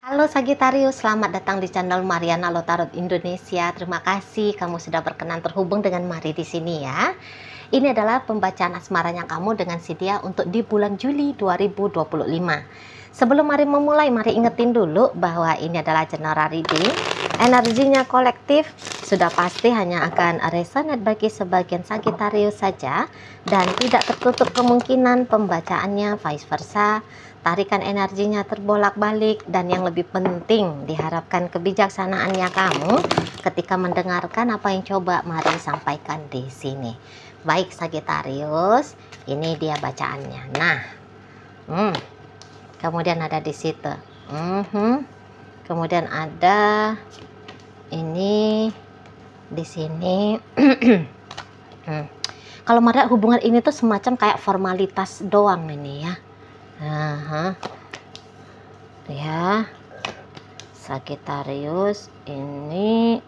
Halo Sagitarius, selamat datang di channel Mariana Lotarot Indonesia. Terima kasih kamu sudah berkenan terhubung dengan Mari di sini ya. Ini adalah pembacaan asmaranya kamu dengan si dia untuk di bulan Juli 2025. Sebelum Mari memulai, mari ingetin dulu bahwa ini adalah general reading. Energinya kolektif, sudah pasti hanya akan resonate bagi sebagian Sagitarius saja dan tidak tertutup kemungkinan pembacaannya vice versa. Tarikan energinya terbolak-balik dan yang lebih penting diharapkan kebijaksanaannya kamu ketika mendengarkan apa yang coba Mari sampaikan di sini. Baik Sagitarius, ini dia bacaannya. Nah, kemudian ada di situ. Kemudian ada ini di sini. Kalau Mari hubungan ini tuh semacam kayak formalitas doang ini ya. Ya, Sagitarius ini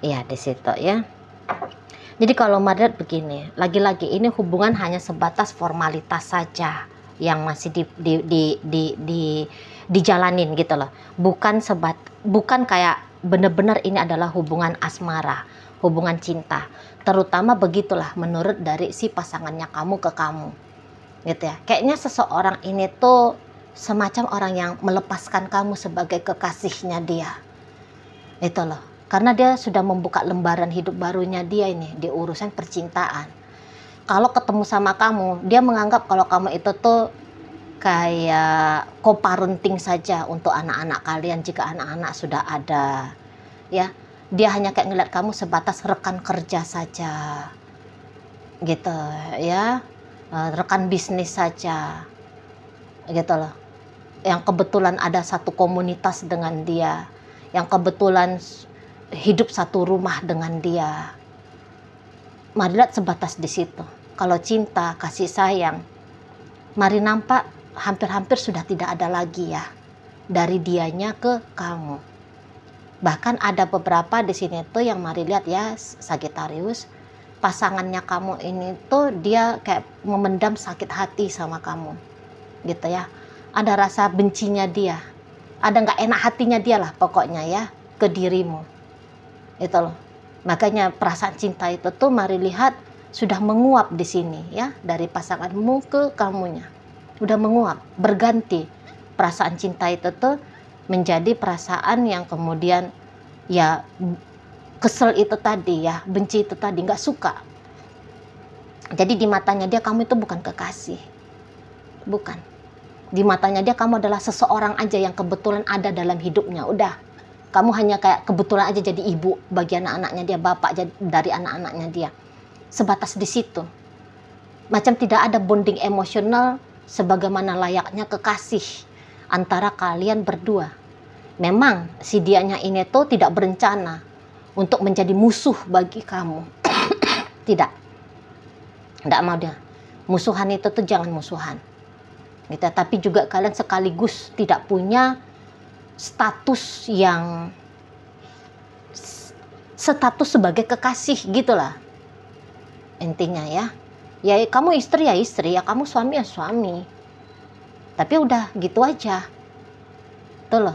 ya di situ ya. Jadi kalau Madrid begini, lagi-lagi ini hubungan hanya sebatas formalitas saja yang masih dijalanin gitu loh. Bukan kayak bener-bener ini adalah hubungan asmara, hubungan cinta. Terutama begitulah menurut dari si pasangannya kamu ke kamu. Gitu ya. Kayaknya seseorang ini tuh semacam orang yang melepaskan kamu sebagai kekasihnya dia. Itu loh. Karena dia sudah membuka lembaran hidup barunya dia ini di urusan percintaan. Kalau ketemu sama kamu, dia menganggap kalau kamu itu tuh kayak co-parenting saja untuk anak-anak kalian jika anak-anak sudah ada. Ya. Dia hanya kayak ngeliat kamu sebatas rekan kerja saja gitu ya, rekan bisnis saja gitu loh, yang kebetulan ada satu komunitas dengan dia, yang kebetulan hidup satu rumah dengan dia. Mari lihat sebatas di situ. Kalau cinta, kasih sayang, Mari nampak hampir-hampir sudah tidak ada lagi ya dari dianya ke kamu. Bahkan ada beberapa di sini tuh yang Mari lihat ya Sagitarius, pasangannya kamu ini tuh dia kayak memendam sakit hati sama kamu gitu ya. Ada rasa bencinya dia, ada nggak enak hatinya dia lah pokoknya ya ke dirimu itu loh. Makanya perasaan cinta itu tuh Mari lihat sudah menguap di sini ya, dari pasanganmu ke kamunya udah menguap, berganti. Perasaan cinta itu tuh menjadi perasaan yang kemudian ya kesel itu tadi ya, benci itu tadi, nggak suka. Jadi di matanya dia kamu itu bukan kekasih, bukan. Di matanya dia kamu adalah seseorang aja yang kebetulan ada dalam hidupnya. Udah, kamu hanya kayak kebetulan aja jadi ibu bagi anak-anaknya dia, bapak dari anak-anaknya dia. Sebatas di situ. Macam tidak ada bonding emosional sebagaimana layaknya kekasih antara kalian berdua. Memang si dianya ini tuh tidak berencana untuk menjadi musuh bagi kamu. Tidak mau dia. Musuhan itu tuh jangan musuhan gitu. Tapi juga kalian sekaligus tidak punya status yang sebagai kekasih gitulah intinya ya. Ya kamu istri ya istri, ya kamu suami ya suami. Tapi udah gitu aja. Tuh loh.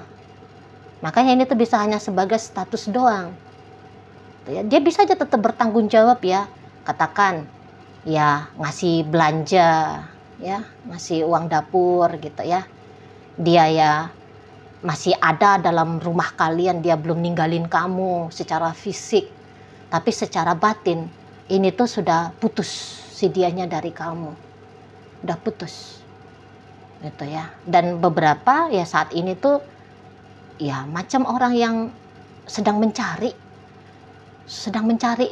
Makanya ini tuh bisa hanya sebagai status doang. Dia bisa aja tetap bertanggung jawab ya. Katakan ya ngasih belanja ya, ngasih uang dapur gitu ya. Dia ya masih ada dalam rumah kalian, dia belum ninggalin kamu secara fisik. Tapi secara batin ini tuh sudah putus si dianya dari kamu, udah putus gitu ya. Dan beberapa ya saat ini tuh ya macam orang yang sedang mencari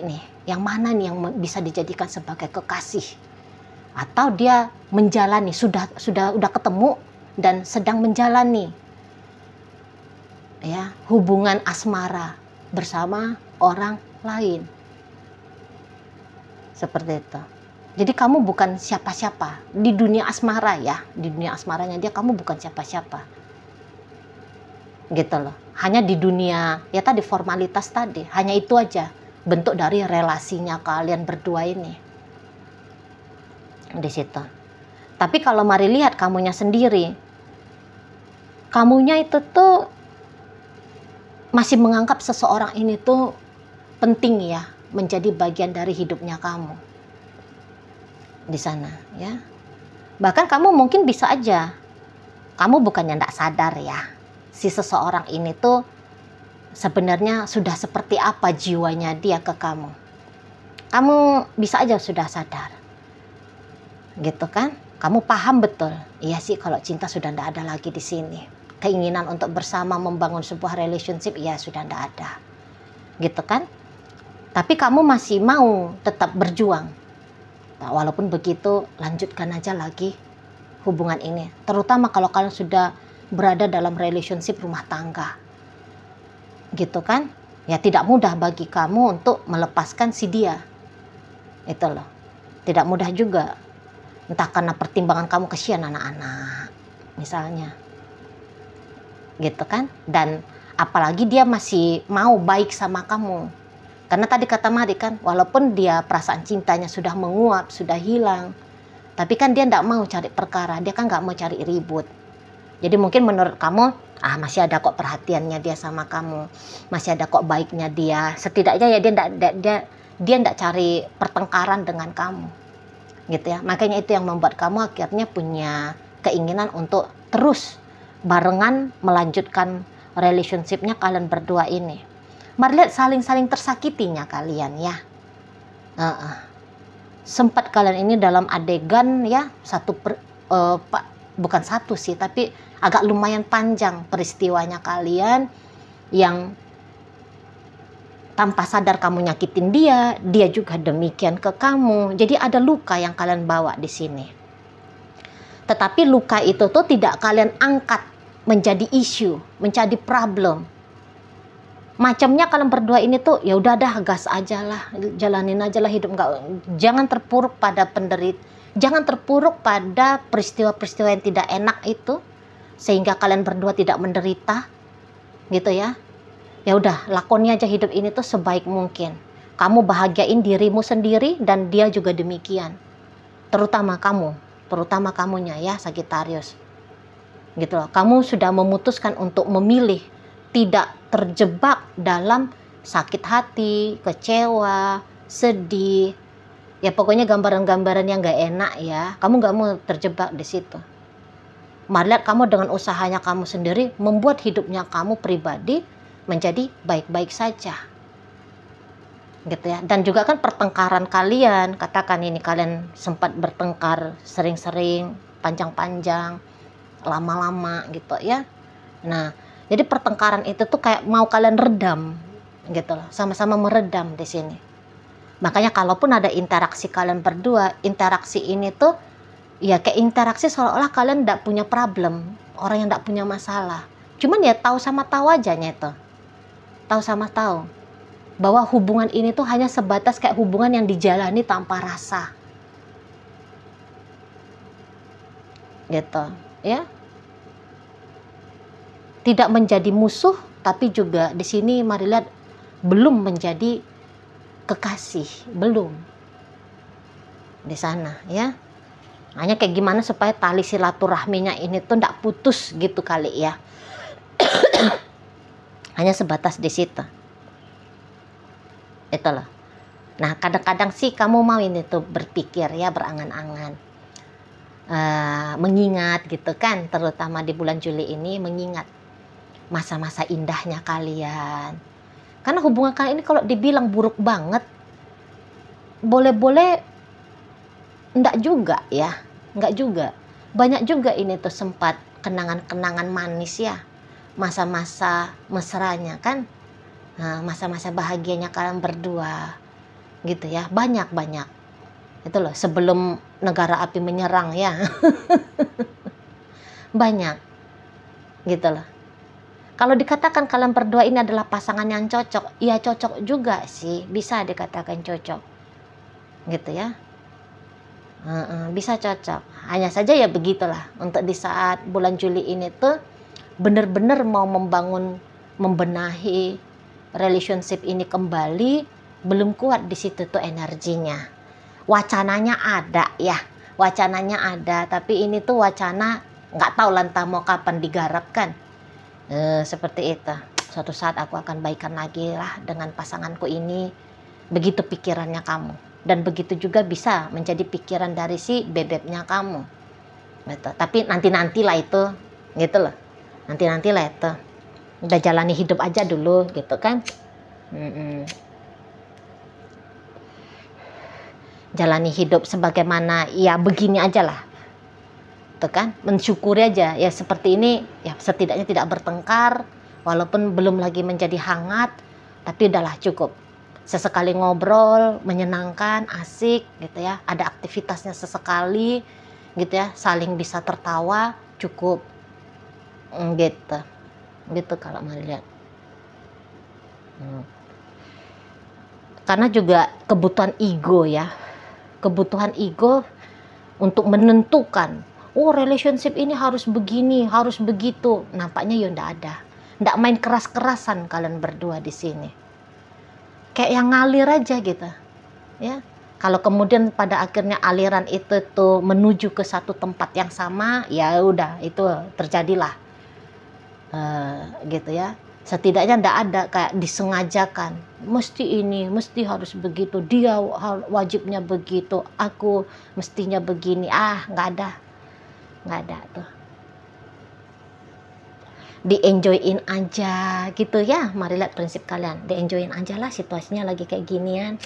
nih, yang mana nih yang bisa dijadikan sebagai kekasih, atau dia menjalani sudah ketemu dan sedang menjalani ya hubungan asmara bersama orang lain seperti itu. Jadi kamu bukan siapa-siapa di dunia asmara ya. Di dunia asmaranya dia kamu bukan siapa-siapa. Gitu loh. Hanya di dunia ya tadi formalitas tadi. Hanya itu aja bentuk dari relasinya kalian berdua ini. di situ. Tapi kalau mari lihat kamunya sendiri, kamunya itu tuh masih menganggap seseorang ini tuh penting ya, menjadi bagian dari hidupnya kamu di sana ya. Bahkan kamu mungkin bisa aja, kamu bukannya tidak sadar ya, si seseorang ini tuh sebenarnya sudah seperti apa jiwanya dia ke kamu. Kamu bisa aja sudah sadar, gitu kan? Kamu paham betul, iya sih kalau cinta sudah tidak ada lagi di sini. Keinginan untuk bersama membangun sebuah relationship, ya sudah tidak ada, gitu kan? Tapi kamu masih mau tetap berjuang. Nah, walaupun begitu, lanjutkan aja lagi hubungan ini. Terutama kalau kalian sudah berada dalam relationship rumah tangga, gitu kan? Ya tidak mudah bagi kamu untuk melepaskan si dia. Itu loh, tidak mudah juga. Entah karena pertimbangan kamu kesian anak-anak, misalnya. Gitu kan? Dan apalagi dia masih mau baik sama kamu. Karena tadi kata Mari kan, walaupun dia perasaan cintanya sudah menguap, sudah hilang, tapi kan dia tidak mau cari perkara, dia kan nggak mau cari ribut. Jadi mungkin menurut kamu, masih ada kok perhatiannya dia sama kamu, masih ada kok baiknya dia. Setidaknya ya dia tidak cari pertengkaran dengan kamu, gitu ya. Makanya itu yang membuat kamu akhirnya punya keinginan untuk terus barengan melanjutkan relationship-nya kalian berdua ini. Mari lihat saling-saling tersakitinya kalian ya. Sempat kalian ini dalam adegan ya, bukan satu sih, tapi agak lumayan panjang peristiwanya kalian yang tanpa sadar kamu nyakitin dia, dia juga demikian ke kamu. Jadi ada luka yang kalian bawa di sini. Tetapi luka itu tuh tidak kalian angkat menjadi isu, menjadi problem. Macamnya kalian berdua ini tuh ya udah dah, gas aja lah, jalanin aja lah hidup, jangan terpuruk pada jangan terpuruk pada peristiwa-peristiwa yang tidak enak itu sehingga kalian berdua tidak menderita, gitu ya. Ya udah, lakoni aja hidup ini tuh sebaik mungkin. Kamu bahagiain dirimu sendiri dan dia juga demikian. Terutama kamunya ya Sagittarius. Gitu loh. Kamu sudah memutuskan untuk memilih tidak terjebak dalam sakit hati, kecewa, sedih. Ya pokoknya gambaran-gambaran yang gak enak ya. Kamu gak mau terjebak di situ. Mari lihat kamu dengan usahanya kamu sendiri membuat hidupnya kamu pribadi menjadi baik-baik saja. Gitu ya. Dan juga kan pertengkaran kalian, katakan ini kalian sempat bertengkar sering-sering, panjang-panjang, lama-lama gitu ya. Nah, jadi pertengkaran itu tuh kayak mau kalian redam gitu loh, sama-sama meredam di sini. Makanya kalaupun ada interaksi kalian berdua, interaksi ini tuh ya kayak interaksi seolah-olah kalian tidak punya problem, orang yang tidak punya masalah. Cuman ya tahu sama tahu aja itu. Tahu sama tahu bahwa hubungan ini tuh hanya sebatas kayak hubungan yang dijalani tanpa rasa. Gitu, ya. Tidak menjadi musuh, tapi juga di sini mari lihat belum menjadi kekasih, belum. Di sana, ya. Hanya kayak gimana supaya tali silaturahminya ini tuh tidak putus gitu kali ya. Hanya sebatas di situ. Itulah. Nah, kadang-kadang sih kamu mau ini tuh berpikir ya, berangan-angan. Mengingat gitu kan, terutama di bulan Juli ini mengingat masa-masa indahnya kalian. Karena hubungan kalian ini kalau dibilang buruk banget, boleh-boleh enggak juga ya, enggak juga. Banyak juga ini tuh sempat kenangan-kenangan manis ya, masa-masa mesranya kan, masa-masa bahagianya kalian berdua, gitu ya, banyak. Itu loh, sebelum negara api menyerang ya, banyak, gitu loh. Kalau dikatakan kalian berdua ini adalah pasangan yang cocok, ya cocok juga sih, bisa dikatakan cocok, gitu ya. Bisa cocok. Hanya saja ya begitulah, untuk di saat bulan Juli ini tuh benar-benar mau membenahi relationship ini kembali, belum kuat di situ tuh energinya. Wacananya ada ya, wacananya ada, tapi ini tuh wacana nggak tahu lantah mau kapan digarapkan. Seperti itu. Suatu saat aku akan baikan lagi lah dengan pasanganku ini. Begitu pikirannya kamu. Dan begitu juga bisa menjadi pikiran dari si bebeknya kamu. Gitu. Tapi nanti-nantilah itu, gitu loh. Nanti-nantilah itu. Udah jalani hidup aja dulu, gitu kan. Jalani hidup sebagaimana ya begini aja lah. Tuh kan, mensyukuri aja ya seperti ini, ya setidaknya tidak bertengkar, walaupun belum lagi menjadi hangat, tapi udahlah cukup. Sesekali ngobrol, menyenangkan, asik gitu ya, ada aktivitasnya sesekali gitu ya, saling bisa tertawa, cukup. Gitu kalau mau lihat. Karena juga kebutuhan ego ya, kebutuhan ego untuk menentukan, oh relationship ini harus begini, harus begitu. Nampaknya ya ndak ada. Ndak main keras-kerasan kalian berdua di sini. Kayak yang ngalir aja gitu. Ya. Kalau kemudian pada akhirnya aliran itu tuh menuju ke satu tempat yang sama, ya udah itu terjadilah. Gitu ya. Setidaknya ndak ada kayak disengajakan. Mesti ini, mesti harus begitu. Dia wajibnya begitu. Aku mestinya begini. Nggak ada. Nggak ada tuh. Di-enjoyin aja gitu ya. Mari lihat prinsip kalian. Di-enjoyin aja lah situasinya lagi kayak ginian.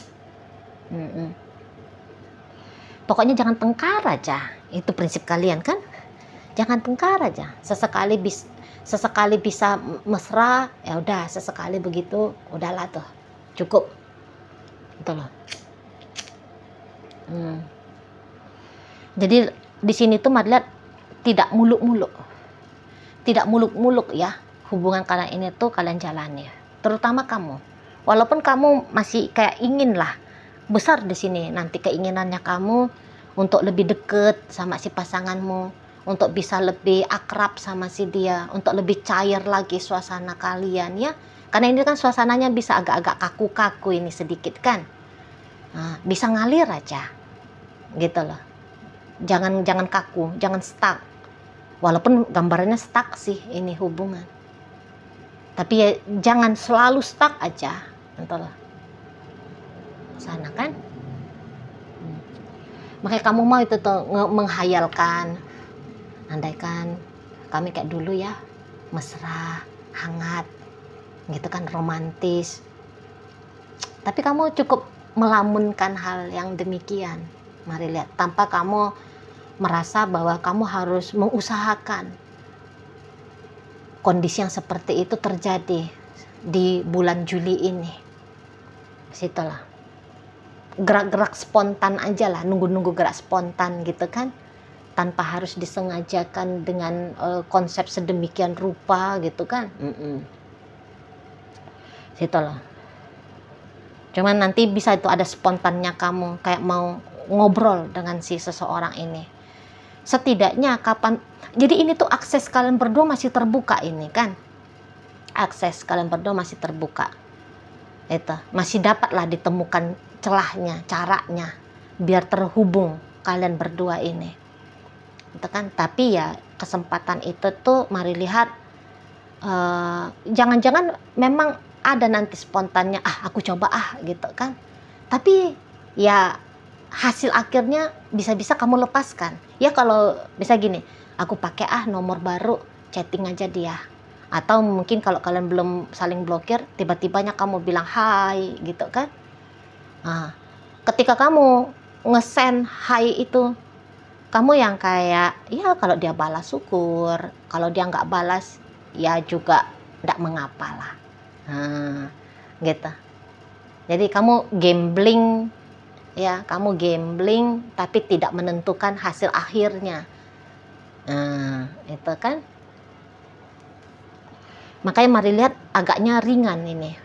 Pokoknya jangan tengkar aja. Itu prinsip kalian kan. Jangan tengkar aja. Sesekali bisa mesra, ya udah sesekali begitu, udahlah tuh. Cukup. Gitu loh. Jadi di sini tuh mari lihat tidak muluk-muluk. Tidak muluk-muluk ya. Hubungan kalian ini tuh kalian jalani. Terutama kamu. Walaupun kamu masih kayak ingin lah besar di sini nanti keinginannya kamu untuk lebih deket sama si pasanganmu, untuk bisa lebih akrab sama si dia, untuk lebih cair lagi suasana kalian ya. Karena ini kan suasananya bisa agak-agak kaku-kaku ini sedikit kan. Nah, bisa ngalir aja. Gitu loh. Jangan kaku, jangan stuck. Walaupun gambarannya stuck sih ini hubungan. Tapi ya jangan selalu stuck aja. Entahlah. Sana kan. Makanya kamu mau itu tuh menghayalkan. Andaikan kami kayak dulu ya. Mesra, hangat. Gitu kan, romantis. Tapi kamu cukup melamunkan hal yang demikian. Mari lihat. Tanpa kamu merasa bahwa kamu harus mengusahakan kondisi yang seperti itu terjadi di bulan Juli ini. Situlah. Gerak-gerak spontan aja lah, nunggu-nunggu gerak spontan gitu kan, tanpa harus disengajakan dengan konsep sedemikian rupa gitu kan. Situlah. Cuman nanti bisa itu ada spontannya kamu kayak mau ngobrol dengan si seseorang ini. Setidaknya kapan, jadi ini tuh akses kalian berdua masih terbuka ini kan. Akses kalian berdua masih terbuka. Itu masih dapatlah ditemukan celahnya, caranya biar terhubung kalian berdua ini. Itu kan, tapi ya kesempatan itu tuh mari lihat, jangan-jangan memang ada nanti spontannya, aku coba gitu kan. Tapi ya hasil akhirnya bisa-bisa kamu lepaskan. Ya kalau bisa gini, aku pakai nomor baru, chatting aja dia. Atau mungkin kalau kalian belum saling blokir, tiba-tibanya kamu bilang hai gitu kan. Nah, ketika kamu nge-send hai itu, kamu yang kayak, ya kalau dia balas syukur, kalau dia nggak balas, ya juga nggak mengapa lah. Nah, gitu. Jadi kamu gambling, ya kamu gambling tapi tidak menentukan hasil akhirnya. Nah, itu kan. Makanya mari lihat agaknya ringan ini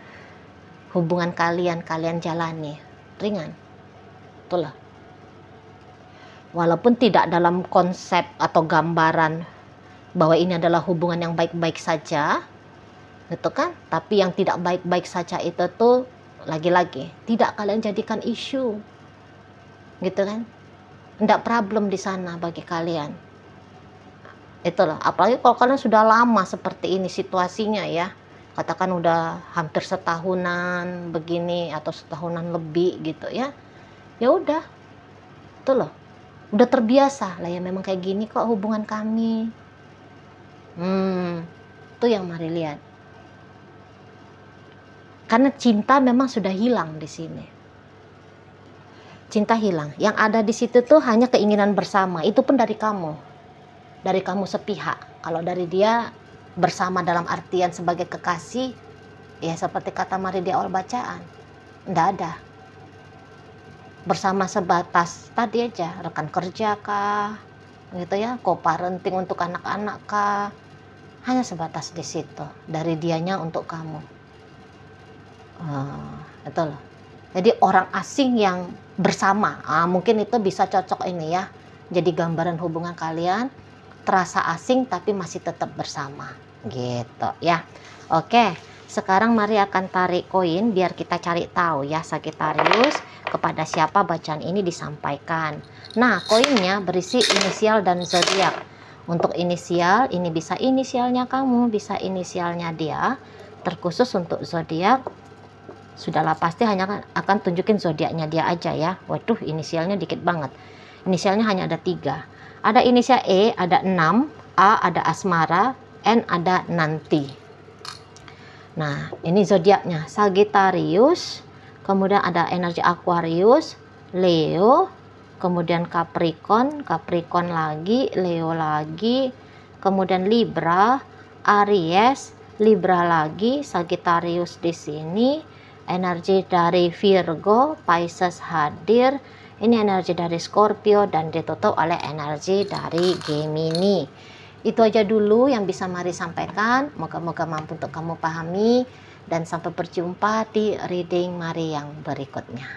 hubungan kalian jalani, ringan. Itulah. Walaupun tidak dalam konsep atau gambaran bahwa ini adalah hubungan yang baik-baik saja, gitu kan? Tapi yang tidak baik-baik saja itu tuh lagi-lagi tidak kalian jadikan isu, gitu kan? Nggak problem di sana bagi kalian. Itulah, apalagi kalau kalian sudah lama seperti ini situasinya ya. Katakan udah hampir setahunan begini atau setahunan lebih gitu ya. Ya udah, itu loh. Udah terbiasa lah ya, memang kayak gini kok hubungan kami. Itu yang mari lihat. Karena cinta memang sudah hilang di sini. Cinta hilang. Yang ada di situ tuh hanya keinginan bersama. Itu pun dari kamu. Dari kamu sepihak. Kalau dari dia bersama dalam artian sebagai kekasih, ya seperti kata mari di awal bacaan. Nggak ada. Bersama sebatas tadi aja, rekan kerja kah? Gitu ya, co-parenting untuk anak-anak kah? Hanya sebatas di situ. Dari dianya untuk kamu. Itu loh. Jadi orang asing yang bersama, mungkin itu bisa cocok ini ya. Jadi gambaran hubungan kalian terasa asing tapi masih tetap bersama, gitu ya. Oke, sekarang mari akan tarik koin biar kita cari tahu ya Sagittarius kepada siapa bacaan ini disampaikan. Nah, koinnya berisi inisial dan zodiak. Untuk inisial, ini bisa inisialnya kamu, bisa inisialnya dia. Terkhusus untuk zodiak, sudahlah pasti hanya akan tunjukin zodiaknya dia aja ya. Waduh, inisialnya dikit banget. Inisialnya hanya ada 3. Ada inisial E, ada 6, A ada asmara, N ada nanti. Nah, ini zodiaknya Sagittarius, kemudian ada energi Aquarius, Leo, kemudian Capricorn, Capricorn lagi, Leo lagi, kemudian Libra, Aries, Libra lagi, Sagittarius di sini. Energi dari Virgo, Pisces hadir, ini energi dari Scorpio dan ditutup oleh energi dari Gemini. Itu aja dulu yang bisa mari sampaikan, moga-moga mampu untuk kamu pahami, dan sampai berjumpa di reading mari yang berikutnya.